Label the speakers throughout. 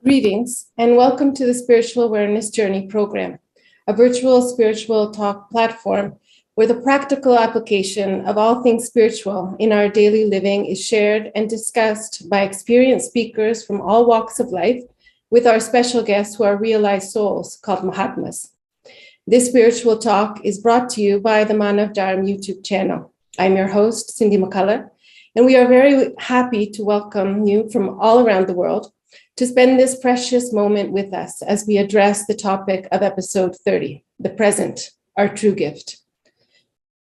Speaker 1: Greetings and welcome to the Spiritual Awareness Journey program, a virtual spiritual talk platform where the practical application of all things spiritual in our daily living is shared and discussed by experienced speakers from all walks of life with our special guests who are realized souls called Mahatmas. This spiritual talk is brought to you by the Manav Dharam YouTube channel. I'm your host, Cindy McCullough, and we are very happy to welcome you from all around the world to spend this precious moment with us as we address the topic of episode 30, the present, our true gift.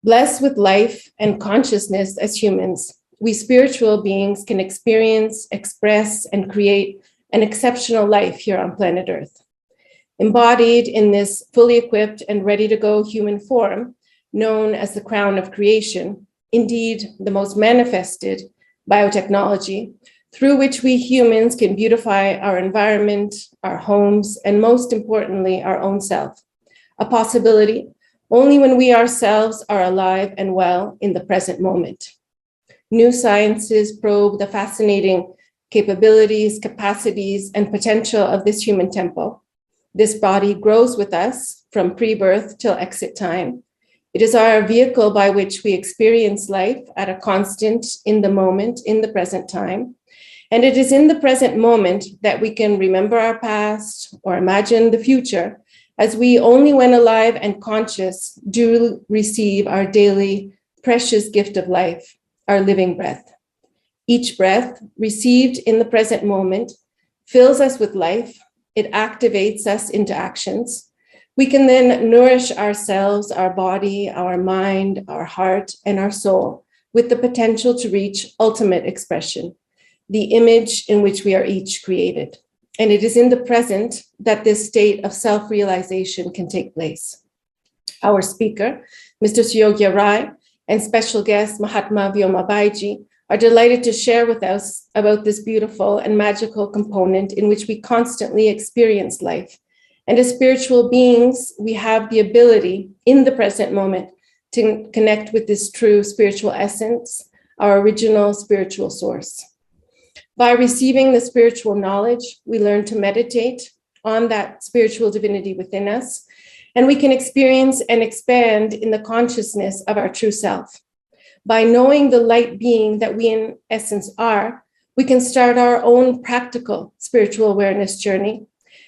Speaker 1: Blessed with life and consciousness as humans, we spiritual beings can experience, express, and create an exceptional life here on planet Earth. Embodied in this fully equipped and ready to go human form, known as the crown of creation, indeed the most manifested biotechnology, through which we humans can beautify our environment, our homes, and most importantly, our own self. A possibility only when we ourselves are alive and well in the present moment. New sciences probe the fascinating capabilities, capacities, and potential of this human temple. This body grows with us from pre-birth till exit time. It is our vehicle by which we experience life at a constant, in the moment, in the present time. And it is in the present moment that we can remember our past or imagine the future, as we only when alive and conscious do receive our daily precious gift of life, our living breath. Each breath received in the present moment fills us with life. It activates us into actions. We can then nourish ourselves, our body, our mind, our heart, and our soul with the potential to reach ultimate expression, the image in which we are each created. And it is in the present that this state of self-realization can take place. Our speaker, Mr. Suyogya Rai, and special guest Mahatma Vyoma Baiji are delighted to share with us about this beautiful and magical component in which we constantly experience life. And as spiritual beings, we have the ability in the present moment to connect with this true spiritual essence, our original spiritual source. By receiving the spiritual knowledge, we learn to meditate on that spiritual divinity within us, and we can experience and expand in the consciousness of our true self. By knowing the light being that we in essence are, we can start our own practical spiritual awareness journey.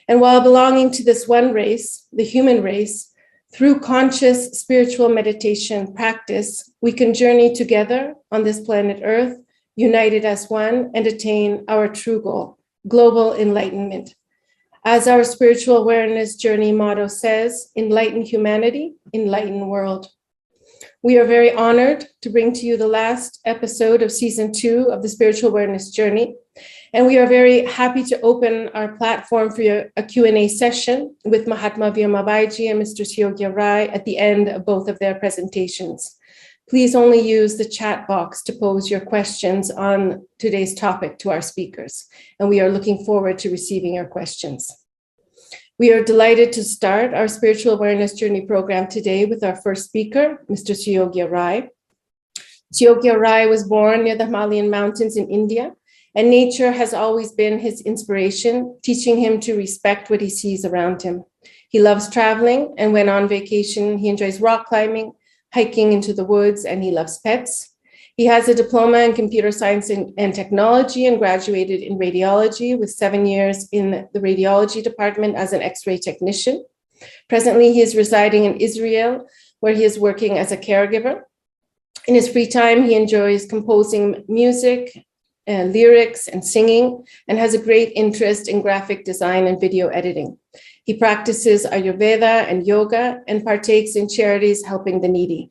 Speaker 1: And while belonging to this one race, the human race, through conscious spiritual meditation practice, we can journey together on this planet Earth, united as one, and attain our true goal, global enlightenment. As our spiritual awareness journey motto says, enlighten humanity, enlighten world. We are very honored to bring to you the last episode of season 2 of the spiritual awareness journey. And we are very happy to open our platform for a Q&A session with Mahatma Vyoma Baiji and Mr. Suyogya Rai at the end of both of their presentations. Please only use the chat box to pose your questions on today's topic to our speakers, and we are looking forward to receiving your questions. We are delighted to start our Spiritual Awareness Journey program today with our first speaker, Mr. Suyogya Rai. Suyogya Rai was born near the Himalayan mountains in India, and nature has always been his inspiration, teaching him to respect what he sees around him. He loves traveling, and when on vacation, he enjoys rock climbing, hiking into the woods, and he loves pets. He has a diploma in computer science and technology and graduated in radiology with 7 years in the radiology department as an X-ray technician. Presently, he is residing in Israel, where he is working as a caregiver. In his free time, he enjoys composing music, lyrics, and singing, and has a great interest in graphic design and video editing. He practices Ayurveda and yoga and partakes in charities helping the needy.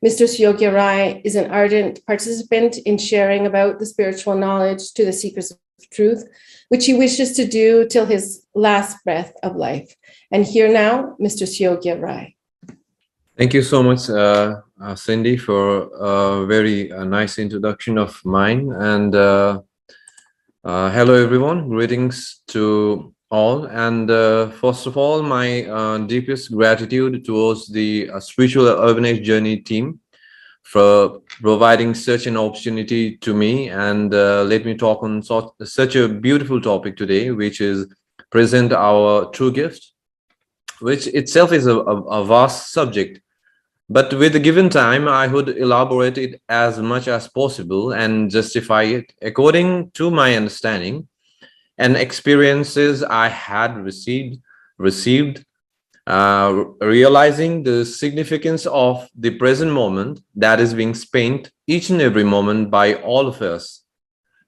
Speaker 1: Mr. Suyogya Rai is an ardent participant in sharing about the spiritual knowledge to the seekers of truth, which he wishes to do till his last breath of life. And here now, Mr. Suyogya Rai.
Speaker 2: Thank you so much, Cindy, for a very nice introduction of mine. And hello, everyone. Greetings to all. And first of all, my deepest gratitude towards the Spiritual Awareness Journey team for providing such an opportunity to me. And let me talk on such a beautiful topic today, which is present our true gift, which itself is a vast subject. But with the given time, I would elaborate it as much as possible and justify it according to my understanding and experiences I had received, realizing the significance of the present moment that is being spent each and every moment by all of us.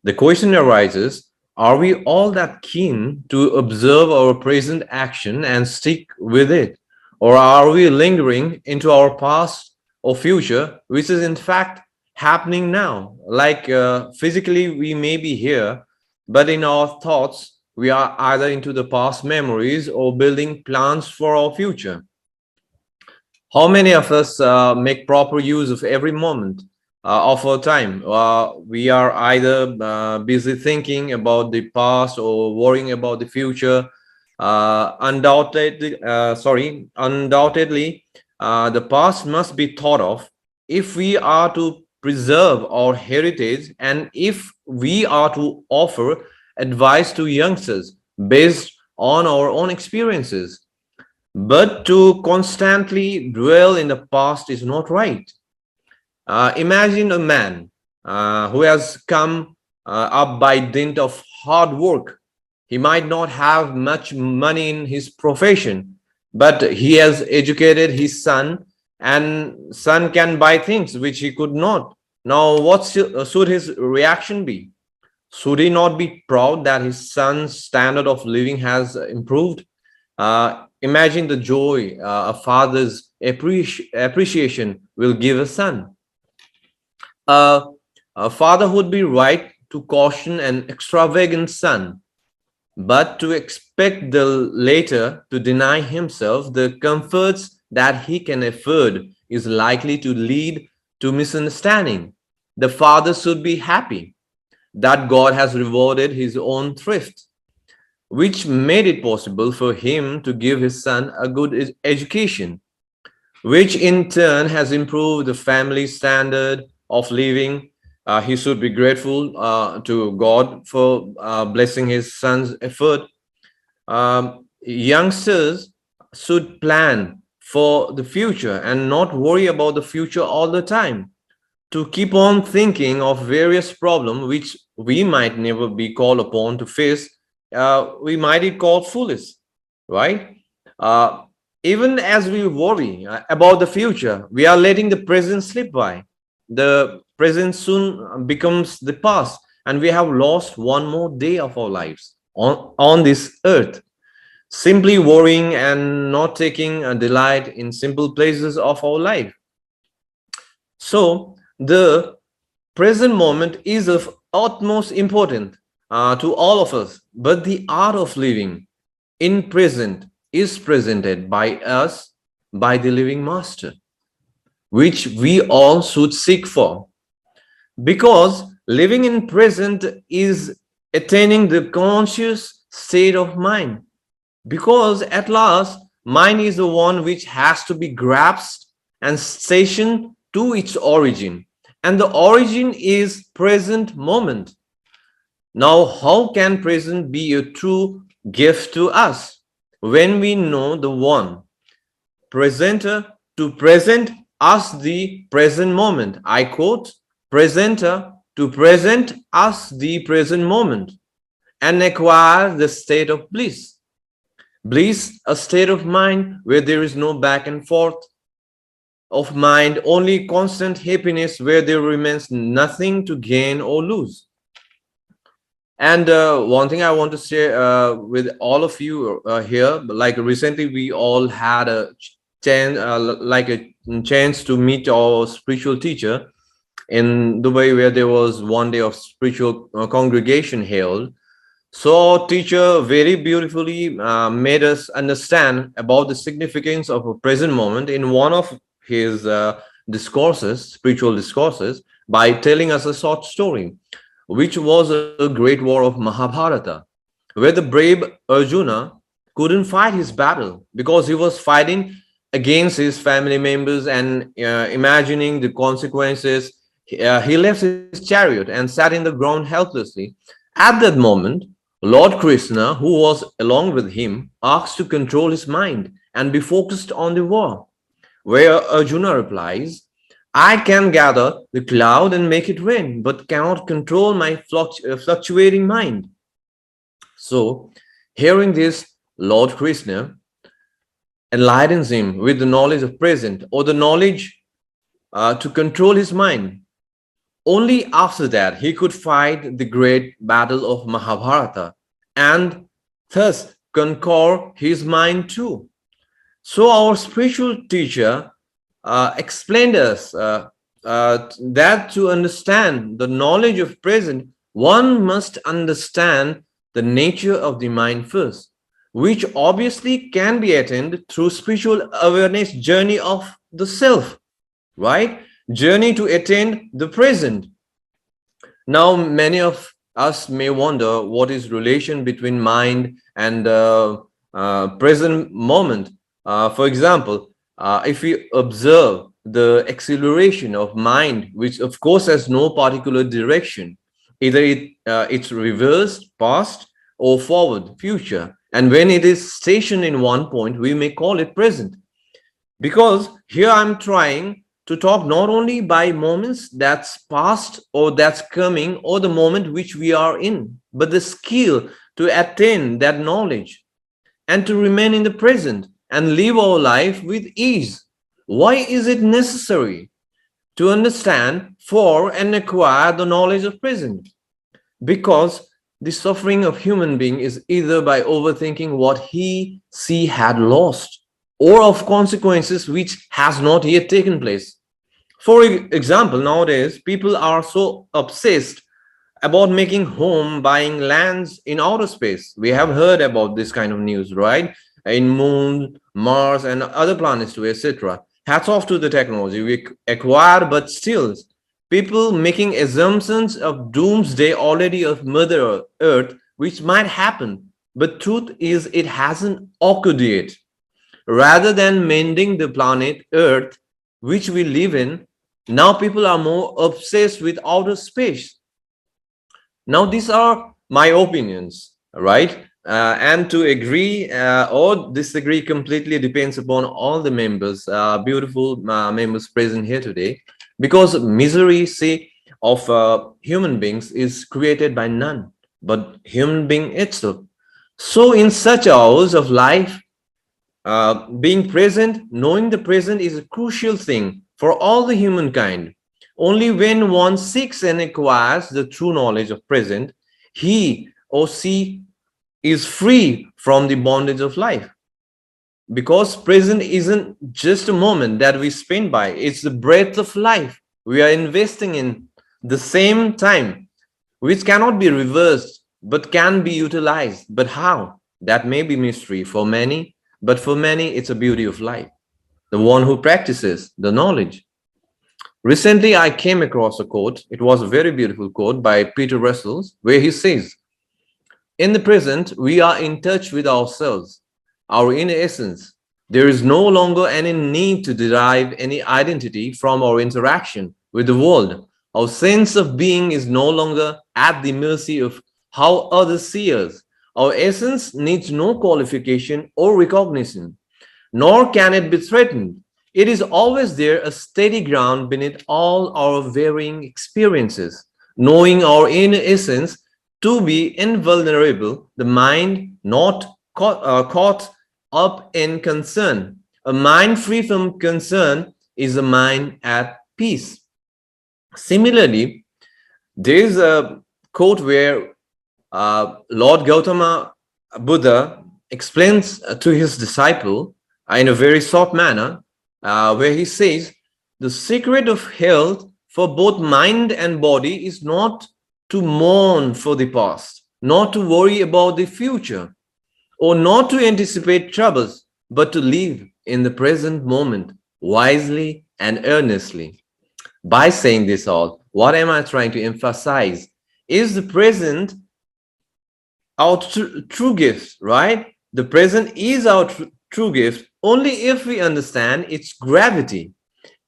Speaker 2: The question arises, are we all that keen to observe our present action and stick with it? Or are we lingering into our past or future, which is in fact happening now? Like physically, we may be here, but in our thoughts, we are either into the past memories or building plans for our future. How many of us make proper use of every moment of our time? We are either busy thinking about the past or worrying about the future. Undoubtedly, the past must be thought of if we are to preserve our heritage and if we are to offer advice to youngsters based on our own experiences. But to constantly dwell in the past is not right. Imagine a man who has come up by dint of hard work. He might not have much money in his profession, but he has educated his son, and son can buy things which he could not. Now, what should his reaction be? Should he not be proud that his son's standard of living has improved? Imagine the joy a father's appreciation will give a son. A father would be right to caution an extravagant son, but to expect the later to deny himself the comforts that he can afford is likely to lead to misunderstanding. The father should be happy that God has rewarded his own thrift, which made it possible for him to give his son a good education, which in turn has improved the family standard of living. He should be grateful to God for blessing his son's effort. Youngsters should plan for the future and not worry about the future all the time. To keep on thinking of various problems which we might never be called upon to face, we might be called foolish, right? Even as we worry about the future, we are letting the present slip by. The present soon becomes the past, and we have lost one more day of our lives on this earth, simply worrying and not taking a delight in simple places of our life. So, the present moment is of utmost importance to all of us, but the art of living in present is presented by us by the living master, which we all should seek for, because living in present is attaining the conscious state of mind, because at last mind is the one which has to be grasped and stationed to its origin, and the origin is present moment. Now, how can present be a true gift to us when we know the one presenter to present us the present moment? I quote, presenter to present us the present moment and acquire the state of bliss. Bliss, a state of mind where there is no back and forth of mind, only constant happiness where there remains nothing to gain or lose. And one thing I want to share with all of you here, like recently we all had a chance to meet our spiritual teacher in Dubai, where there was one day of spiritual congregation held. So our teacher very beautifully made us understand about the significance of a present moment in one of his discourses, spiritual discourses, by telling us a short story, which was a great war of Mahabharata, where the brave Arjuna couldn't fight his battle because he was fighting against his family members, and imagining the consequences, he left his chariot and sat in the ground helplessly. At that moment, Lord Krishna, who was along with him, asked to control his mind and be focused on the war, where Arjuna replies, I can gather the cloud and make it rain, but cannot control my fluctuating mind. So, hearing this, Lord Krishna enlightens him with the knowledge of present, or the knowledge to control his mind. Only after that he could fight the great battle of Mahabharata and thus conquer his mind too. So our spiritual teacher explained us that to understand the knowledge of present, one must understand the nature of the mind first, which obviously can be attained through spiritual awareness journey of the self, right? Journey to attain the present. Now, many of us may wonder what is relation between mind and present moment. For example, if we observe the acceleration of mind, which of course has no particular direction, either it's reversed, past, or forward, future. And when it is stationed in one point, we may call it present. Because here I'm trying to talk not only by moments that's past or that's coming or the moment which we are in, but the skill to attain that knowledge and to remain in the present and live our life with ease. Why is it necessary to understand for and acquire the knowledge of present? Because the suffering of human being is either by overthinking what he, she had lost, or of consequences which has not yet taken place. For example, nowadays, people are so obsessed about making home, buying lands in outer space. We have heard about this kind of news, right? In Moon, Mars, and other planets too, etc. Hats off to the technology we acquire, but still, people making assumptions of doomsday already of Mother Earth, which might happen. But truth is, it hasn't occurred yet. Rather than mending the planet Earth, which we live in, now people are more obsessed with outer space. Now, these are my opinions, right? And to agree or disagree completely depends upon all the members, beautiful members present here today, because misery, say, of human beings is created by none but human being itself. So in such hours of life, being present, knowing the present is a crucial thing for all the humankind. Only when one seeks and acquires the true knowledge of present, he or she is free from the bondage of life. Because present isn't just a moment that we spend by, it's the breath of life we are investing in the same time, which cannot be reversed but can be utilized. But how? That may be mystery for many, but for many it's a beauty of life, the one who practices the knowledge. Recently I came across a quote. It was a very beautiful quote by Peter Russell, where he says, in the present we are in touch with ourselves, our inner essence. There is no longer any need to derive any identity from our interaction with the world. Our sense of being is no longer at the mercy of how others see us. Our essence needs no qualification or recognition, nor can it be threatened. It is always there, a steady ground beneath all our varying experiences. Knowing our inner essence to be invulnerable, the mind not caught up in concern. A mind free from concern is a mind at peace. Similarly, there is a quote where Lord Gautama Buddha explains to his disciple in a very soft manner, where he says, the secret of health for both mind and body is not to mourn for the past, not to worry about the future, or not to anticipate troubles, but to live in the present moment wisely and earnestly. By saying this all, what am I trying to emphasize? Is the present our true gift, right? The present is our true gift only if we understand its gravity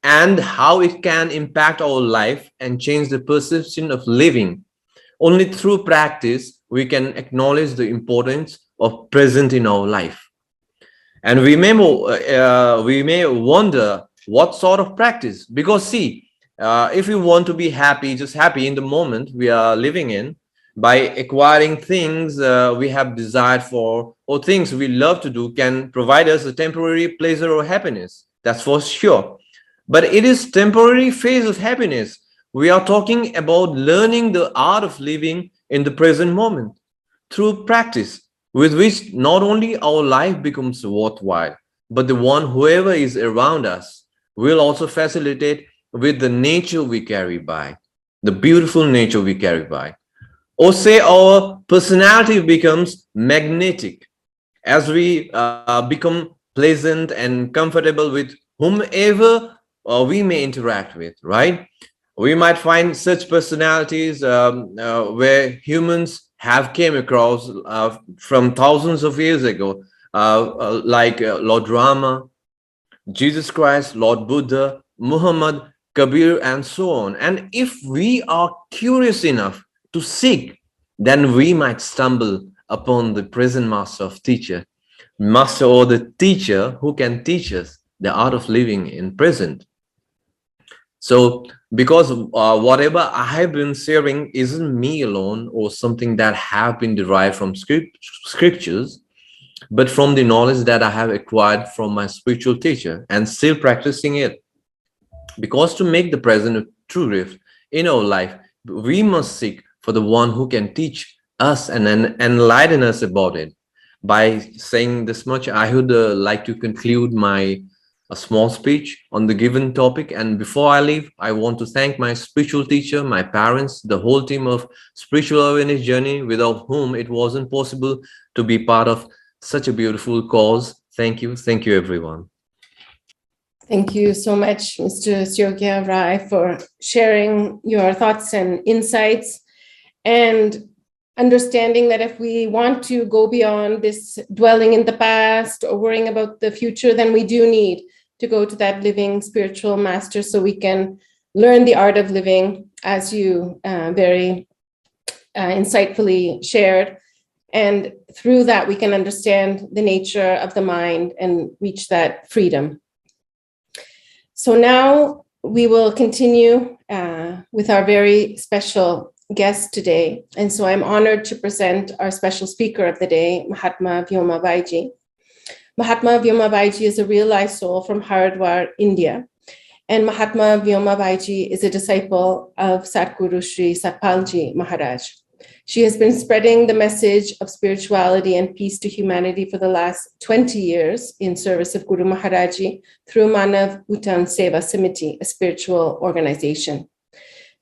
Speaker 2: and how it can impact our life and change the perception of living. Only through practice we can acknowledge the importance of present in our life. And we may wonder what sort of practice, because see, if we want to be happy, just happy in the moment we are living in, by acquiring things we have desired for, or things we love to do, can provide us a temporary pleasure or happiness. That's for sure. But it is temporary phase of happiness. We are talking about learning the art of living in the present moment through practice, with which not only our life becomes worthwhile, but the one whoever is around us will also facilitate with the nature we carry by, the beautiful nature we carry by. Or say our personality becomes magnetic as we become pleasant and comfortable with whomever we may interact with, right? We might find such personalities where humans have came across from thousands of years ago, like Lord Rama, Jesus Christ, Lord Buddha, Muhammad, Kabir, and so on. And if we are curious enough to seek, then we might stumble upon the present master or the teacher who can teach us the art of living in present. So, because whatever I have been sharing isn't me alone or something that have been derived from scriptures, but from the knowledge that I have acquired from my spiritual teacher and still practicing it. Because to make the present a true gift in our life, we must seek for the one who can teach us and enlighten us about it. By saying this much, I would like to conclude my a small speech on the given topic. And before I leave, I want to thank my spiritual teacher, my parents, the whole team of Spiritual Awareness Journey, without whom it wasn't possible to be part of such a beautiful cause. Thank you. Thank you, everyone.
Speaker 1: Thank you so much, Mr. Syogya Rai, for sharing your thoughts and insights, and understanding that if we want to go beyond this dwelling in the past or worrying about the future, then we do need to go to that living spiritual master so we can learn the art of living, as you very insightfully shared. And through that, we can understand the nature of the mind and reach that freedom. So now we will continue with our very special guest today. And so I'm honored to present our special speaker of the day, Mahatma Vyoma Baiji. Mahatma Vyoma Baiji is a realized soul from Haridwar, India. And Mahatma Vyoma Baiji is a disciple of Satguru Sri Satpalji Maharaj. She has been spreading the message of spirituality and peace to humanity for the last 20 years in service of Guru Maharaji through Manav Dharam Seva Samiti, a spiritual organization.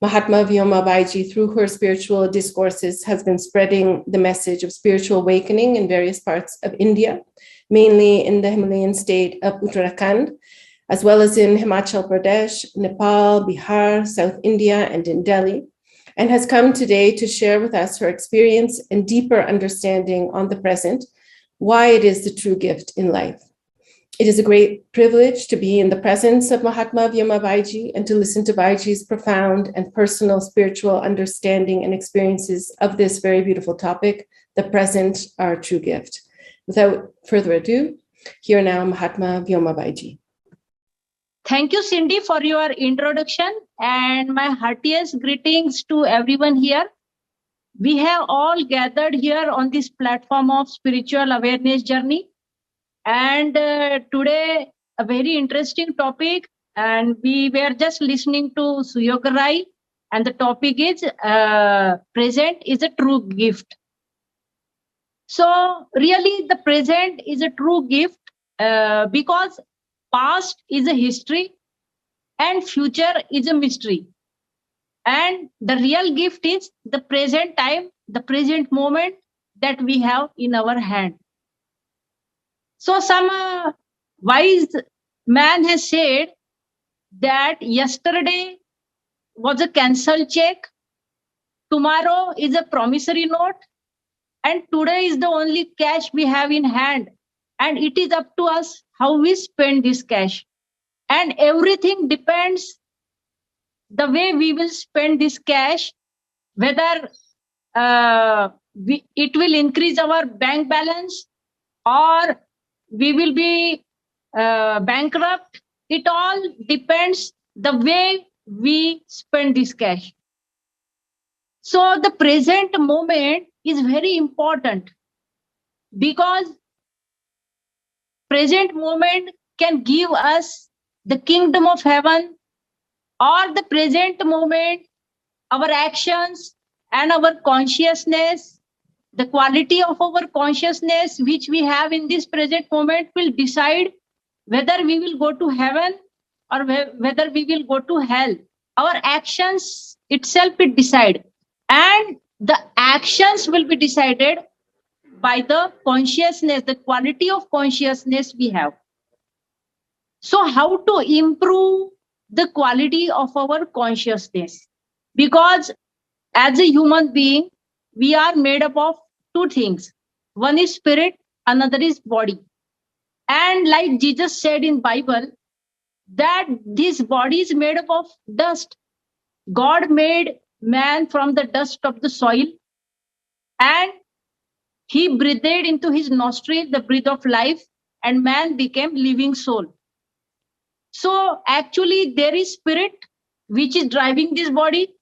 Speaker 1: Mahatma Vyoma Baiji, through her spiritual discourses, has been spreading the message of spiritual awakening in various parts of India, mainly in the Himalayan state of Uttarakhand, as well as in Himachal Pradesh, Nepal, Bihar, South India, and in Delhi, and has come today to share with us her experience and deeper understanding on the present, why it is the true gift in life. It is a great privilege to be in the presence of Mahatma Vyoma Baiji and to listen to Baiji's profound and personal spiritual understanding and experiences of this very beautiful topic, the present, our true gift. Without further ado, here now Mahatma Vyoma Baiji.
Speaker 3: Thank you, Cindy, for your introduction, and my heartiest greetings to everyone here. We have all gathered here on this platform of spiritual awareness journey, and today a very interesting topic, and we were just listening to Suyoga Rai, and the topic is present is a true gift. So really the present is a true gift because past is a history and future is a mystery. And the real gift is the present time, the present moment that we have in our hand. So some wise man has said that yesterday was a cancelled check, tomorrow is a promissory note, and today is the only cash we have in hand. And it is up to us how we spend this cash. And everything depends the way we will spend this cash, whether it will increase our bank balance, or we will be bankrupt. It all depends the way we spend this cash. So the present moment is very important, because present moment can give us the kingdom of heaven, or the present moment, our actions and our consciousness, the quality of our consciousness which we have in this present moment will decide whether we will go to heaven or whether we will go to hell. Our actions itself will decide, and the actions will be decided by the consciousness, the quality of consciousness we have. So how to improve the quality of our consciousness? Because as a human being, we are made up of two things. One is spirit, another is body. And like Jesus said in Bible, that this body is made up of dust. God made man from the dust of the soil, and he breathed into his nostril the breath of life, and man became living soul. So actually there is spirit which is driving this body,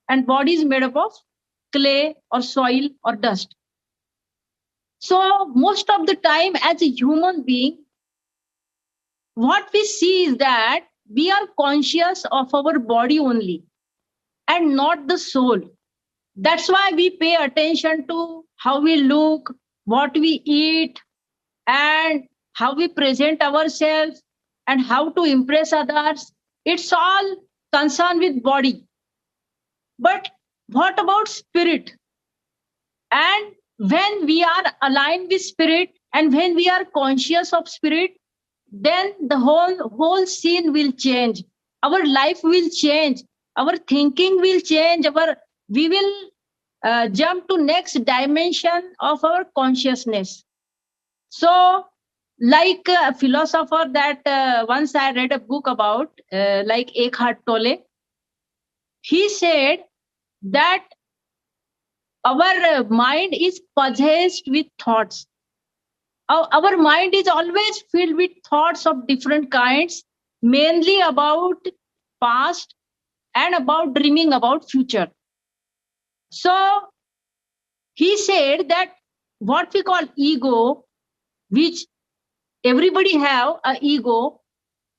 Speaker 3: and body is made up of clay or soil or dust. So most of the time as a human being, what we see is that we are conscious of our body only and not the soul. That's why we pay attention to how we look, what we eat, and how we present ourselves, and how to impress others. It's all concerned with body. But what about spirit? And when we are aligned with spirit, and when we are conscious of spirit, then the whole scene will change. Our life will change. Our thinking will change. We will jump to next dimension of our consciousness. So, like a philosopher that once I read a book about, like Eckhart Tolle, he said that our mind is possessed with thoughts. Our mind is always filled with thoughts of different kinds, mainly about past and about dreaming about future. So he said that what we call ego, which everybody have a ego,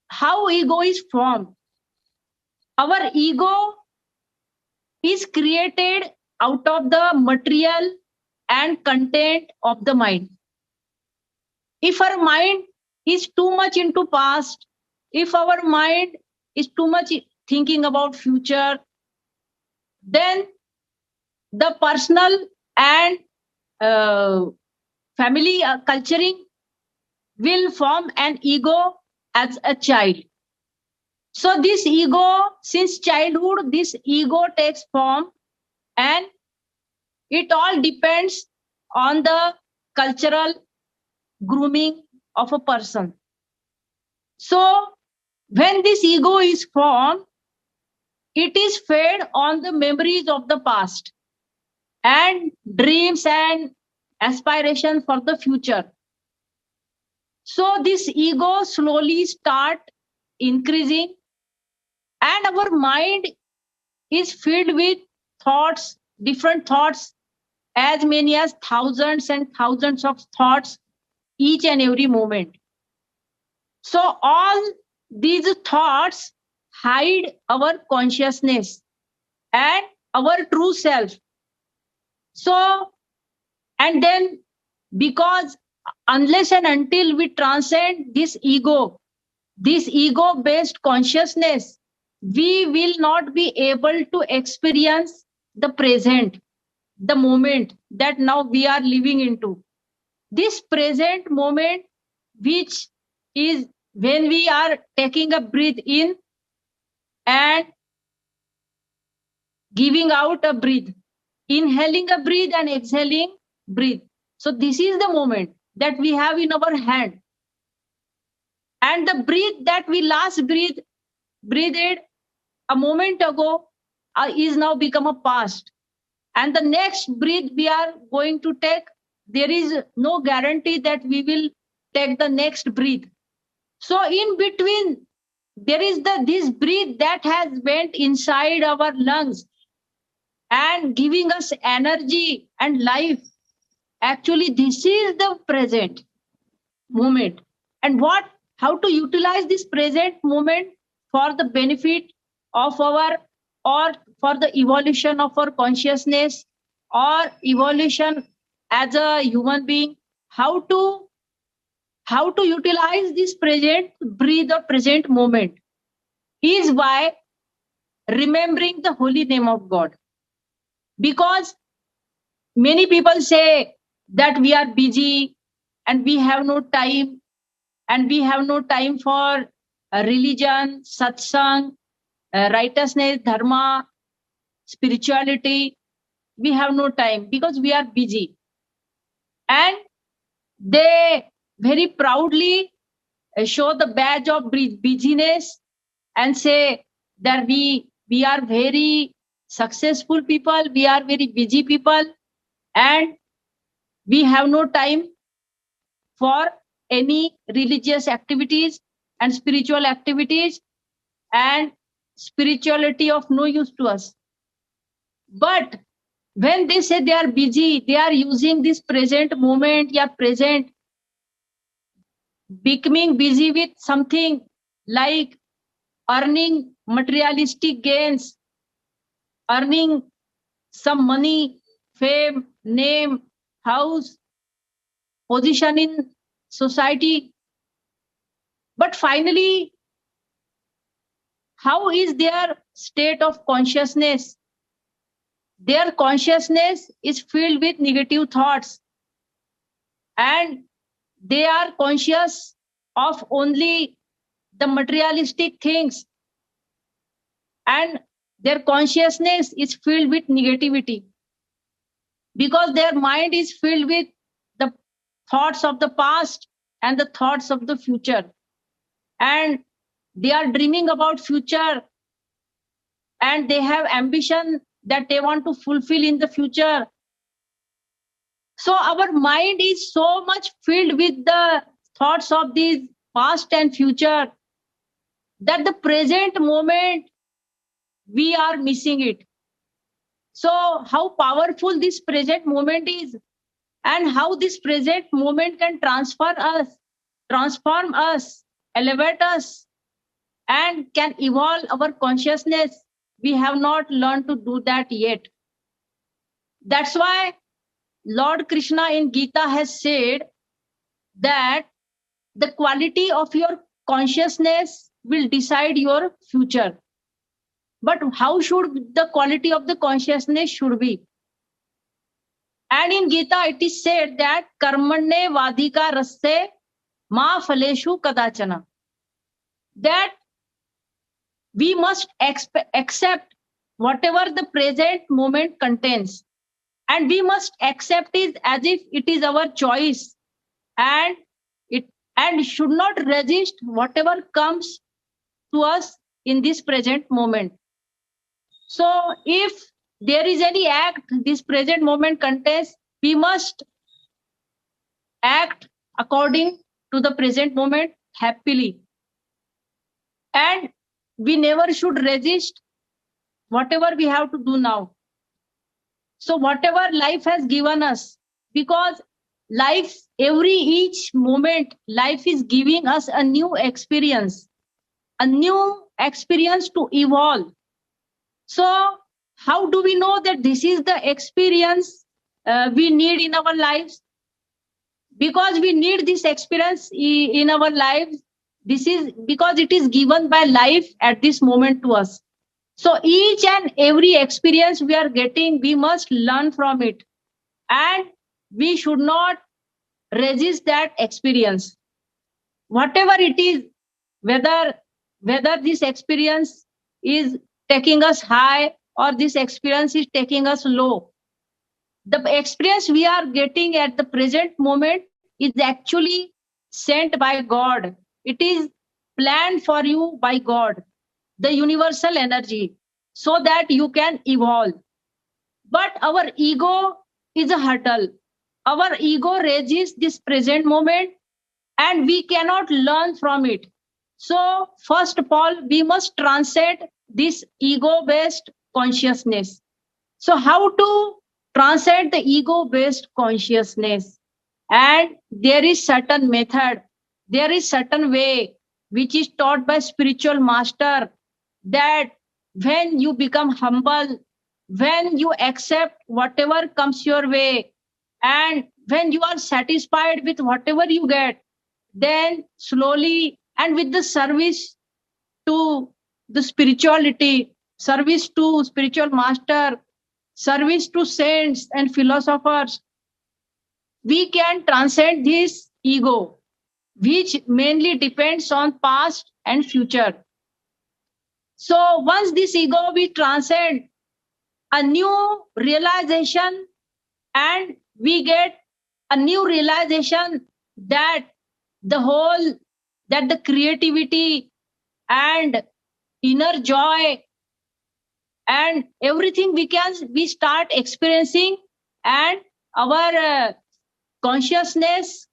Speaker 3: how ego is formed. Our ego is created out of the material and content of the mind. If our mind is too much into past, if our mind is too much thinking about future, then the personal and family culturing will form an ego as a child. So this ego, since childhood, this ego takes form, and it all depends on the cultural grooming of a person. So when this ego is formed, it is fed on the memories of the past and dreams and aspirations for the future. So this ego slowly start increasing, and our mind is filled with thoughts, different thoughts, as many as thousands and thousands of thoughts each and every moment. So all these thoughts hide our consciousness and our true self. So, and then because unless and until we transcend this ego-based consciousness, we will not be able to experience the present, the moment that now we are living into. This present moment, which is when we are taking a breath in and giving out a breath, inhaling a breath and exhaling breath. So this is the moment that we have in our hand. And the breath that we last breathed a moment ago is now become a past. And the next breath we are going to take, there is no guarantee that we will take the next breath. So in between, there is this breath that has went inside our lungs and giving us energy and life. Actually, this is the present moment. And how to utilize this present moment for the benefit of or for the evolution of our consciousness or evolution as a human being, how to utilize this present breathe or present moment is by remembering the holy name of God. Because many people say that we are busy and we have no time, and we have no time for religion, satsang, righteousness, dharma, spirituality. We have no time because we are busy. And they very proudly show the badge of busyness and say that we are very successful people, we are very busy people, and we have no time for any religious activities and spiritual activities, and spirituality of no use to us. But when they say they are busy, they are using this present moment, present, becoming busy with something like earning materialistic gains, earning some money, fame, name, house, position in society. But finally, how is their state of consciousness? Their consciousness is filled with negative thoughts, and they are conscious of only the materialistic things, and their consciousness is filled with negativity because their mind is filled with the thoughts of the past and the thoughts of the future, and they are dreaming about future, and they have ambition that they want to fulfill in the future. So our mind is so much filled with the thoughts of these past and future that the present moment we are missing it. So how powerful this present moment is, and how this present moment can transform us, elevate us, and can evolve our consciousness. We have not learned to do that yet. That's why Lord Krishna in Gita has said that the quality of your consciousness will decide your future. But how should the quality of the consciousness should be? And in Gita it is said that karmanne vadika rasse ma phaleshu kadachana. That we must accept whatever the present moment contains. And we must accept it as if it is our choice, and should not resist whatever comes to us in this present moment. So if there is any act this present moment contains, we must act according to the present moment happily. And we never should resist whatever we have to do now. So whatever life has given us, because each moment, life is giving us a new experience to evolve. So how do we know that this is the experience we need in our lives? Because we need this experience in our lives. This is because it is given by life at this moment to us. So each and every experience we are getting, we must learn from it. And we should not resist that experience. Whatever it is, whether this experience is taking us high or this experience is taking us low, the experience we are getting at the present moment is actually sent by God. It is planned for you by God, the universal energy, so that you can evolve. But our ego is a hurdle. Our ego resists this present moment and we cannot learn from it. So, first of all, we must transcend this ego-based consciousness. So, how to transcend the ego-based consciousness? And there is certain method, there is certain way which is taught by spiritual master, that when you become humble, when you accept whatever comes your way, and when you are satisfied with whatever you get, then slowly and with the service to the spirituality, service to spiritual master, service to saints and philosophers, we can transcend this ego, which mainly depends on past and future. So once this ego we transcend, a new realization, and we get a new realization that the creativity and inner joy and everything we start experiencing, and our consciousness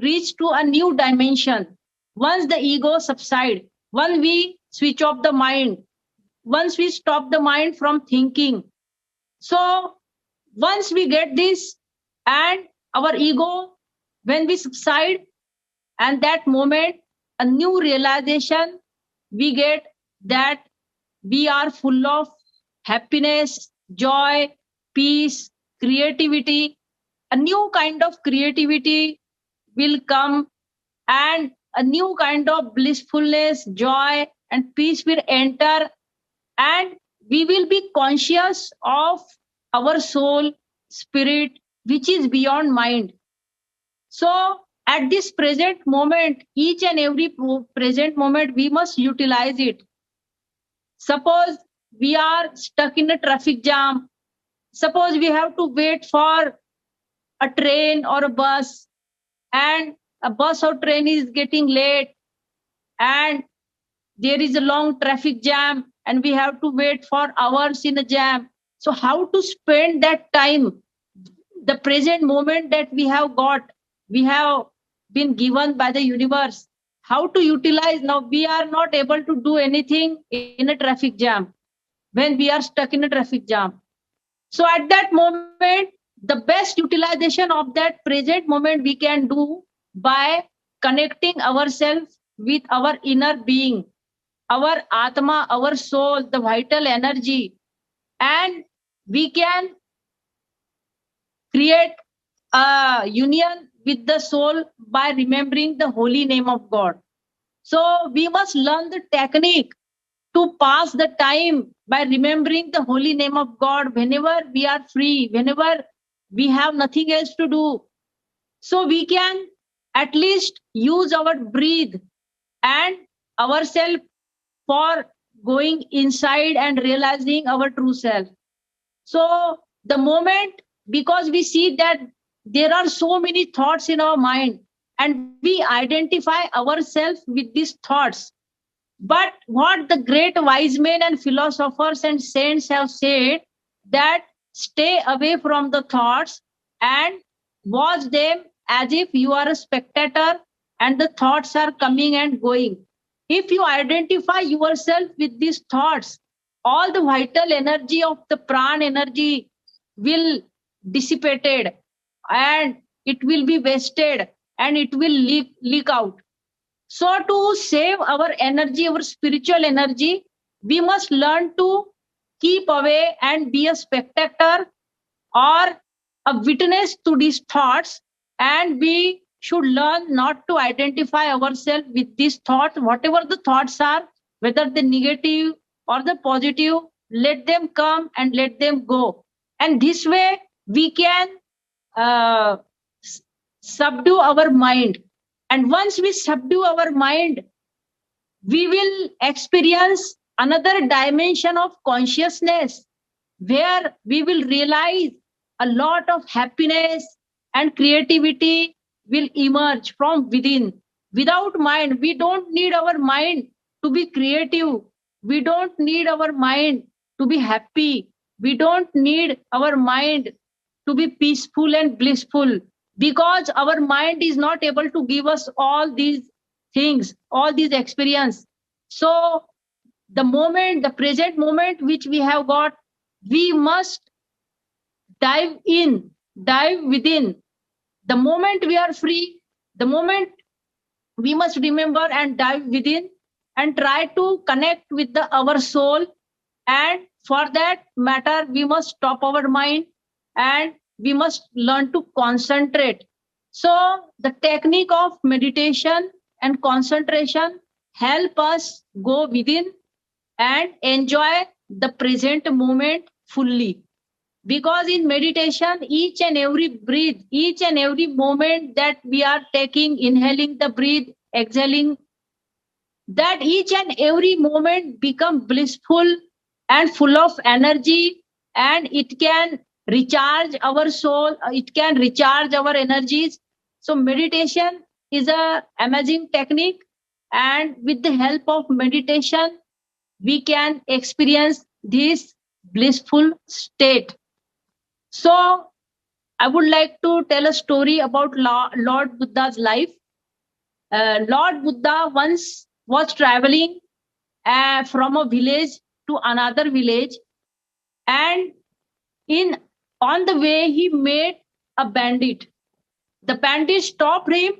Speaker 3: reach to a new dimension. Once the ego subside, once we switch off the mind, once we stop the mind from thinking. So once we get this, and our ego, when we subside, and that moment, a new realization we get, that we are full of happiness, joy, peace, creativity. A new kind of creativity will come, and a new kind of blissfulness, joy, and peace will enter, and we will be conscious of our soul, spirit, which is beyond mind. So at this present moment, each and every present moment, we must utilize it. Suppose we are stuck in a traffic jam. Suppose we have to wait for a train or a bus, and a bus or train is getting late, and there is a long traffic jam, and we have to wait for hours in a jam. So how to spend that time, the present moment that we have got, we have been given by the universe, how to utilize? Now we are not able to do anything in a traffic jam, when we are stuck in a traffic jam. So at that moment, the best utilization of that present moment we can do by connecting ourselves with our inner being, our Atma, our soul, the vital energy, and we can create a union with the soul by remembering the holy name of God. So we must learn the technique to pass the time by remembering the holy name of God whenever we are free, whenever we have nothing else to do. So we can at least use our breathe and ourselves for going inside and realizing our true self. So the moment, because we see that there are so many thoughts in our mind, and we identify ourselves with these thoughts. But what the great wise men and philosophers and saints have said, that stay away from the thoughts and watch them as if you are a spectator and the thoughts are coming and going. If you identify yourself with these thoughts, all the vital energy of the pran energy will dissipated, and it will be wasted, and it will leak out. So to save our energy, our spiritual energy, we must learn to keep away and be a spectator or a witness to these thoughts, and we should learn not to identify ourselves with these thoughts. Whatever the thoughts are, whether the negative or the positive, let them come and let them go. And this way we can subdue our mind. And once we subdue our mind, we will experience another dimension of consciousness, where we will realize a lot of happiness and creativity will emerge from within. Without mind, we don't need our mind to be creative. We don't need our mind to be happy. We don't need our mind to be peaceful and blissful, because our mind is not able to give us all these things, all these experience. So the present moment which we have got, we must dive within. The moment we are free, the moment we must remember and dive within and try to connect with our soul. And for that matter, we must stop our mind and we must learn to concentrate. So the technique of meditation and concentration help us go within and enjoy the present moment fully. Because in meditation, each and every breath, each and every moment that we are taking, inhaling the breath, exhaling, that each and every moment become blissful and full of energy, and it can recharge our soul, it can recharge our energies. So meditation is an amazing technique, and with the help of meditation, we can experience this blissful state. So I would like to tell a story about Lord Buddha's life. Lord Buddha once was traveling from a village to another village, and on the way he met a bandit. The bandit stopped him.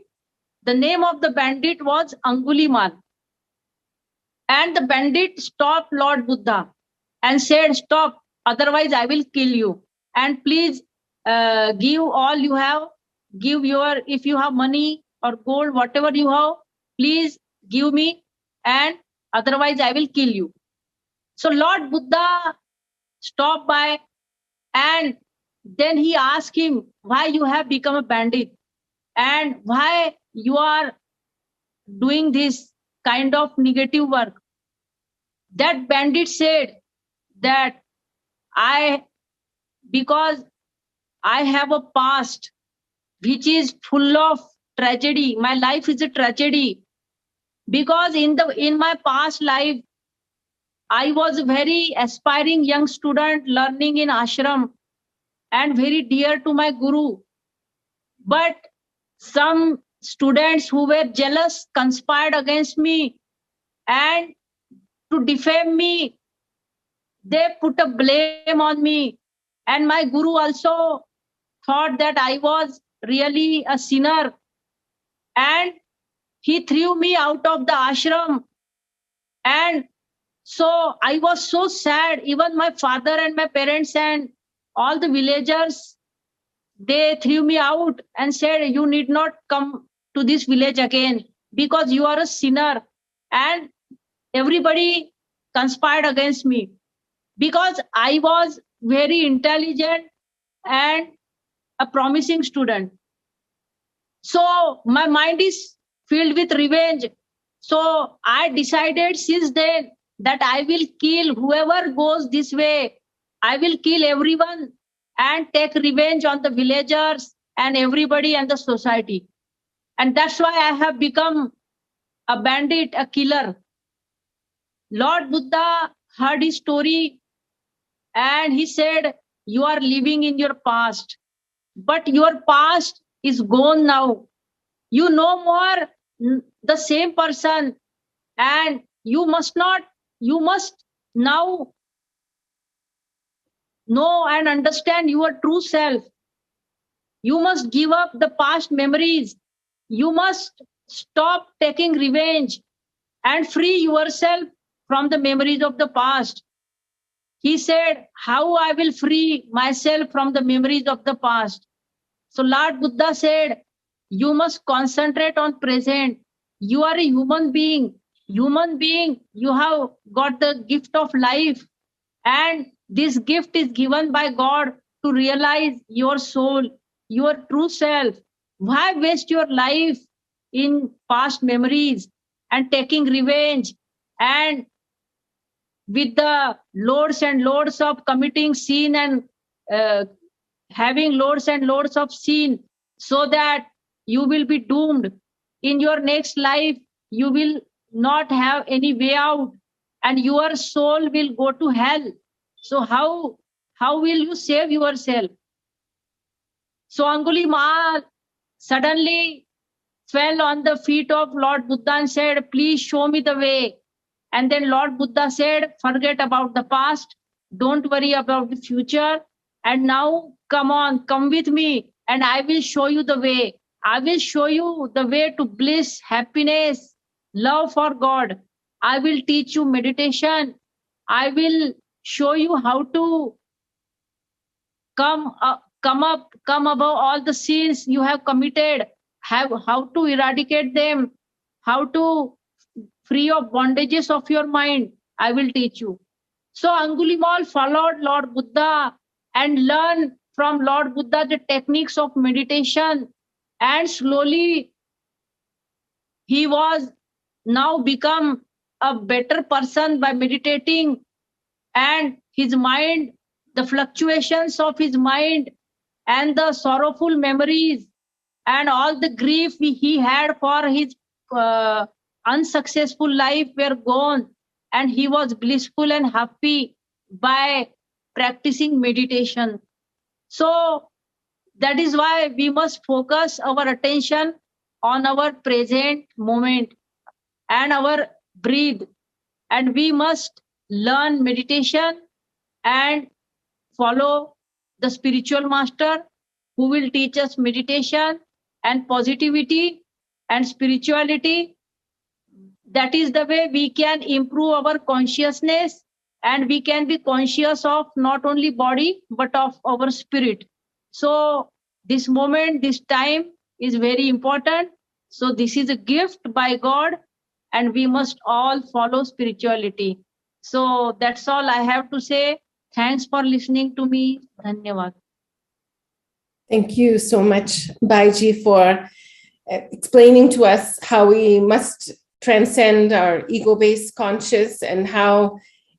Speaker 3: The name of the bandit was Angulimal. And the bandit stopped Lord Buddha and said, "Stop, otherwise I will kill you. And please give all you have. If you have money or gold, whatever you have, please give me, and otherwise I will kill you." So Lord Buddha stopped by, and then he asked him, why you have become a bandit and why you are doing this kind of negative work. That bandit said that because I have a past which is full of tragedy. My life is a tragedy, because in my past life, I was a very aspiring young student learning in ashram and very dear to my guru. But some students who were jealous conspired against me, and to defame me, they put a blame on me. And my guru also thought that I was really a sinner, and he threw me out of the ashram. And so I was so sad. Even my father and my parents and all the villagers, they threw me out and said, "You need not come to this village again because you are a sinner." And everybody conspired against me because I was very intelligent and a promising student. So my mind is filled with revenge. So I decided since then that I will kill whoever goes this way. I will kill everyone and take revenge on the villagers and everybody and the society. And that's why I have become a bandit, a killer. Lord Buddha heard his story and he said, "You are living in your past, but your past is gone now. You no more the same person, and you must now know and understand your true self. You must give up the past memories. You must stop taking revenge and free yourself from the memories of the past." He said, "How I will free myself from the memories of the past?" So Lord Buddha said, "You must concentrate on present. You are a human being. Human being, you have got the gift of life. And this gift is given by God to realize your soul, your true self. Why waste your life in past memories and taking revenge and with the loads and loads of committing sin and having loads and loads of sin, so that you will be doomed in your next life? You will not have any way out and your soul will go to hell. So how how will you save yourself? So Angulimal suddenly fell on the feet of Lord Buddha and said, please show me the way. And then Lord Buddha said, forget about the past. Don't worry about the future. And now come on, come with me and I will show you the way. I will show you the way to bliss, happiness, love for God. I will teach you meditation. I will show you how to come above all the sins you have committed, how to eradicate them, how to free of bondages of your mind. I will teach you. So Angulimal followed Lord Buddha and learned from Lord Buddha the techniques of meditation, and slowly he was now become a better person by meditating, and his mind, the fluctuations of his mind and the sorrowful memories and all the grief he had for his unsuccessful life were gone, and he was blissful and happy by practicing meditation. So that is why we must focus our attention on our present moment and our breathe, and we must learn meditation and follow the spiritual master who will teach us meditation and positivity and spirituality. That is the way we can improve our consciousness, and we can be conscious of not only body but of our spirit. So this moment, this time is very important. So this is a gift by God, and we must all follow spirituality. So that's all I have to say. Thanks for listening to me. Dhanyavad.
Speaker 1: Thank you so much, Baiji, for explaining to us how we must transcend our ego-based conscious, and how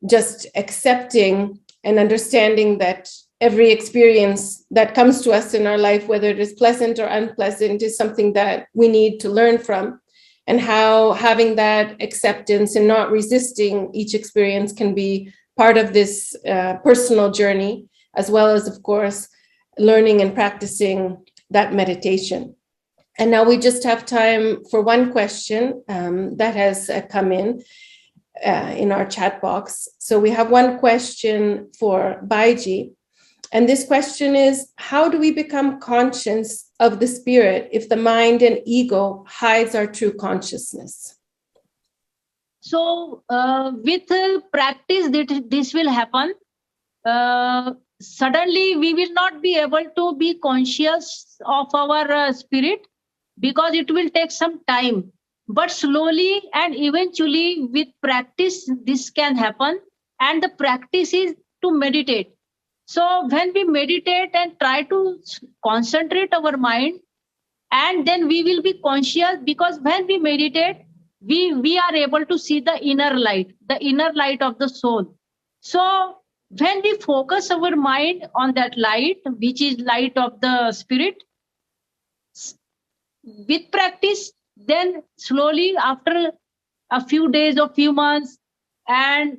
Speaker 1: just accepting and understanding that every experience that comes to us in our life, whether it is pleasant or unpleasant, is something that we need to learn from, and how having that acceptance and not resisting each experience can be part of this personal journey, as well as, of course, learning and practicing that meditation. And now we just have time for one question that has come in our chat box. So we have one question for Baiji. And this question is, how do we become conscious of the spirit if the mind and ego hides our true consciousness?
Speaker 3: So with practice, this will happen. Suddenly, we will not be able to be conscious of our spirit, because it will take some time. But slowly and eventually, with practice, this can happen. And the practice is to meditate. So when we meditate and try to concentrate our mind, and then we will be conscious, because when we meditate, we are able to see the inner light of the soul. So when we focus our mind on that light, which is light of the spirit, with practice, then slowly after a few days or few months and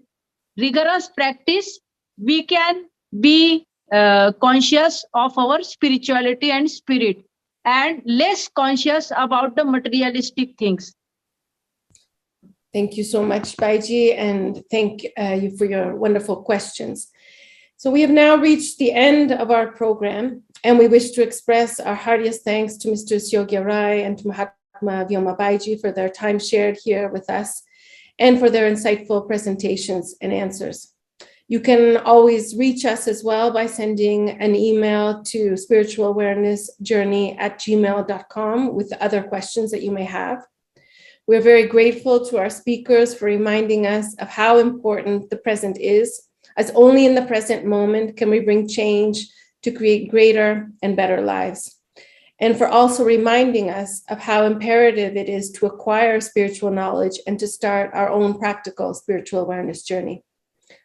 Speaker 3: rigorous practice, we can be conscious of our spirituality and spirit, and less conscious about the materialistic things.
Speaker 1: Thank you so much, Baiji, and thank you for your wonderful questions. So we have now reached the end of our program, and we wish to express our heartiest thanks to Mr. Yogya Rai and to Mahatma Vyoma Baiji for their time shared here with us and for their insightful presentations and answers. You can always reach us as well by sending an email to spiritualawarenessjourney@gmail.com with other questions that you may have. We're very grateful to our speakers for reminding us of how important the present is, as only in the present moment can we bring change to create greater and better lives. And for also reminding us of how imperative it is to acquire spiritual knowledge and to start our own practical spiritual awareness journey.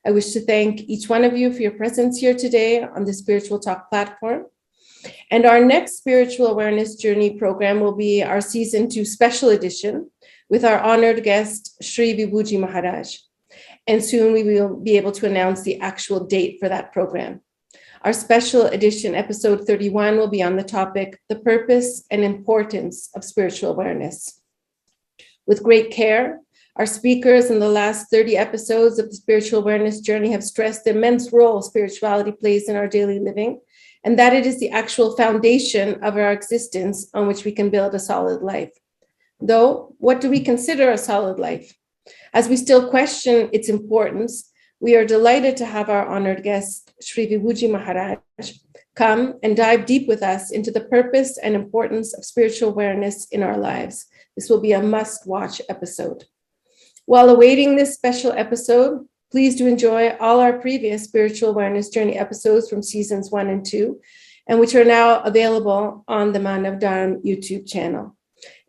Speaker 1: I wish to thank each one of you for your presence here today on the Spiritual Talk platform. And our next Spiritual Awareness Journey program will be our Season 2 special edition with our honored guest, Sri Vibhuji Maharaj. And soon we will be able to announce the actual date for that program. Our special edition, episode 31, will be on the topic, the purpose and importance of spiritual awareness. With great care, our speakers in the last 30 episodes of the spiritual awareness journey have stressed the immense role spirituality plays in our daily living, and that it is the actual foundation of our existence on which we can build a solid life. Though, what do we consider a solid life? As we still question its importance, we are delighted to have our honored guest, Sri Vibhuji Maharaj, come and dive deep with us into the purpose and importance of spiritual awareness in our lives. This will be a must-watch episode. While awaiting this special episode, please do enjoy all our previous spiritual awareness journey episodes from seasons 1 and 2, and which are now available on the ManavDharam YouTube channel,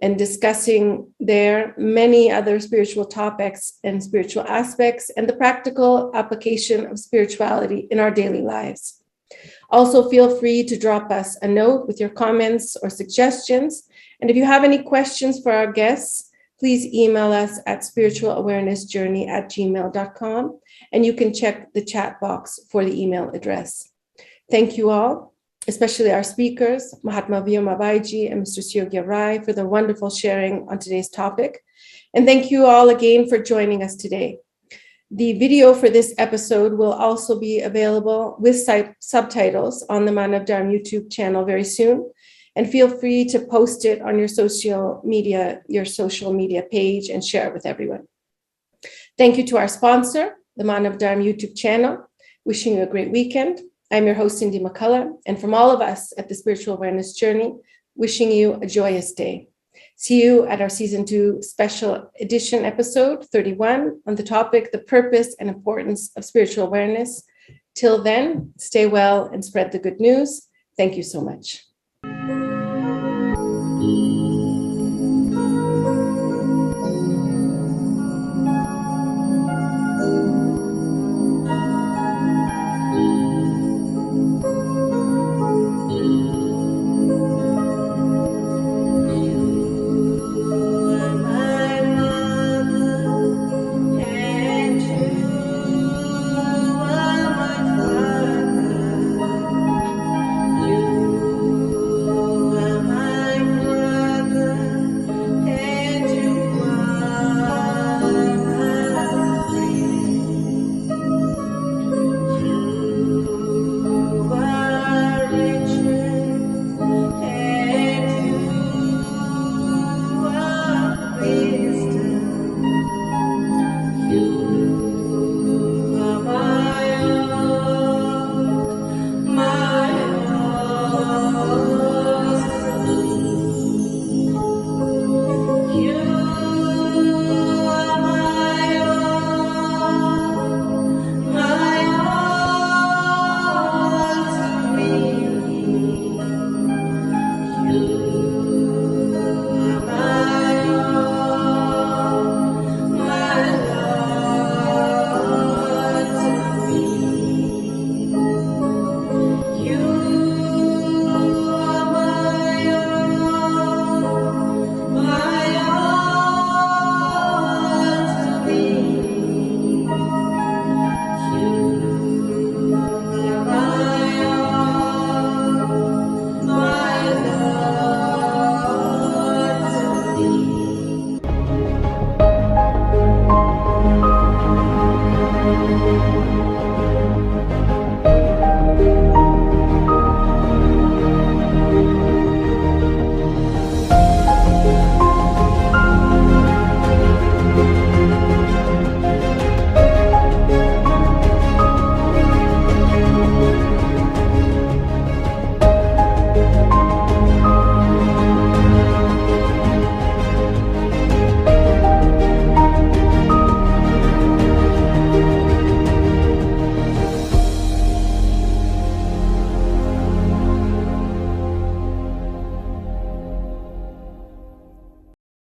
Speaker 1: and discussing there many other spiritual topics and spiritual aspects and the practical application of spirituality in our daily lives. Also, feel free to drop us a note with your comments or suggestions. And if you have any questions for our guests, please email us at spiritualawarenessjourney@gmail.com, and you can check the chat box for the email address. Thank you all, especially our speakers, Mahatma Vyoma Baiji and Mr. Syogya Rai, for their wonderful sharing on today's topic. And thank you all again for joining us today. The video for this episode will also be available with subtitles on the ManavDharam YouTube channel very soon. And feel free to post it on your social media page and share it with everyone. Thank you to our sponsor, the ManavDharam YouTube channel. Wishing you a great weekend. I'm your host, Cindy McCullough, and from all of us at the Spiritual Awareness Journey, wishing you a joyous day. See you at our season 2 special edition episode 31 on the topic, the purpose and importance of spiritual awareness. Till then, stay well and spread the good news. Thank you so much.